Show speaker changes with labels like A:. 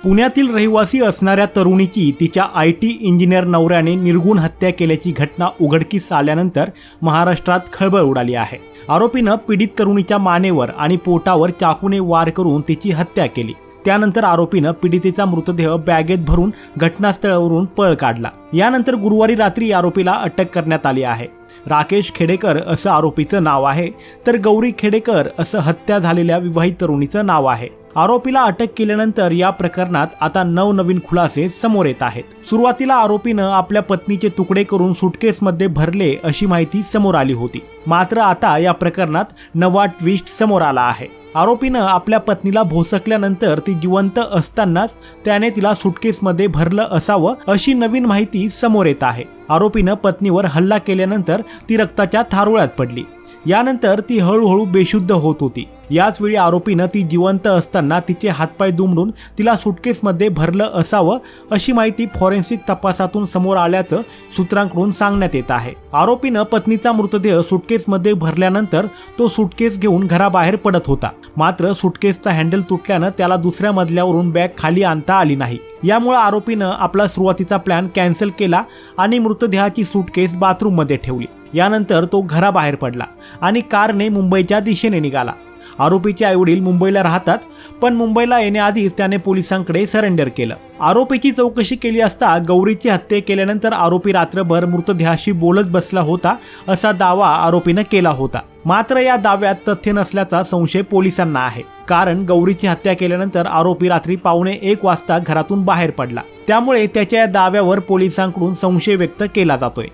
A: पुण्यातील रहिवासी असणाऱ्या तरुणीची तिच्या IT इंजिनियर नवऱ्याने निर्घृण हत्या केल्याची घटना उघडकीस आल्यानंतर महाराष्ट्रात खळबळ उडाली आहे। आरोपीनं पीडित तरुणीच्या मानेवर आणि पोटावर चाकूने वार करून तिची हत्या केली। त्यानंतर आरोपीनं पीडितेचा मृतदेह बॅगेत भरून घटनास्थळावरून पळ काढला। यानंतर गुरुवारी रात्री आरोपीला अटक करण्यात आली आहे। राकेश खेडेकर असं आरोपीचं नाव आहे, तर गौरी खेडेकर असं हत्या झालेल्या विवाहित तरुणीचं नाव आहे। आरोपीला अटक केल्यानंतर या प्रकरणात आता नवनवीन खुलासे समोर येत आहेत। सुरुवातीला आरोपीनं आपल्या पत्नीचे तुकडे करून सुटकेसमध्ये भरले अशी माहिती समोर आली होती, मात्र आता या प्रकरणात नवा ट्विस्ट समोर आला आहे। आरोपीनं आपल्या पत्नीला भोसकल्यानंतर ती जिवंत असतानाच त्याने तिला सुटकेसमध्ये भरलं असावं अशी नवीन माहिती समोर येत आहे। आरोपीनं पत्नीवर हल्ला केल्यानंतर ती रक्ताच्या थारोळ्यात पडली। यानंतर ती हळूहळू बेशुद्ध होत होती। याच वेळी आरोपीनं ती जिवंत असताना तिचे हातपाय दुमडून तिला सुटकेसमध्ये भरलं असावं अशी माहिती फॉरेन्सिक तपासातून समोर आल्याचं सूत्रांकडून सांगण्यात येत आहे। आरोपीनं पत्नीचा मृतदेह सुटकेसमध्ये भरल्यानंतर तो सुटकेस घेऊन घराबाहेर पडत होता, मात्र सुटकेसचा हँडल तुटल्यानं त्याला दुसऱ्या मजल्यावरून बॅग खाली आणता आली नाही। यामुळे आरोपीनं आपला सुरुवातीचा प्लॅन कॅन्सल केला आणि मृतदेहाची सुटकेस बाथरूममध्ये ठेवली। यानंतर तो घराबाहेर पडला आणि कारने मुंबईच्या दिशेने निघाला। आरोपीचे आईवडील मुंबईला राहतात, पण मुंबईला येण्याआधीच त्याने पोलिसांकडे सरेंडर केलं। आरोपीची चौकशी केली असता गौरीची हत्या केल्यानंतर आरोपी रात्रभर मृतदेहाशी बोलत बसला होता असा दावा आरोपीनं केला होता। मात्र या दाव्यात तथ्य नसल्याचा संशय पोलिसांना आहे, कारण गौरीची हत्या केल्यानंतर आरोपी रात्री 1:15 वाजता घरातून बाहेर पडला। त्यामुळे त्याच्या या दाव्यावर पोलिसांकडून संशय व्यक्त केला जातोय।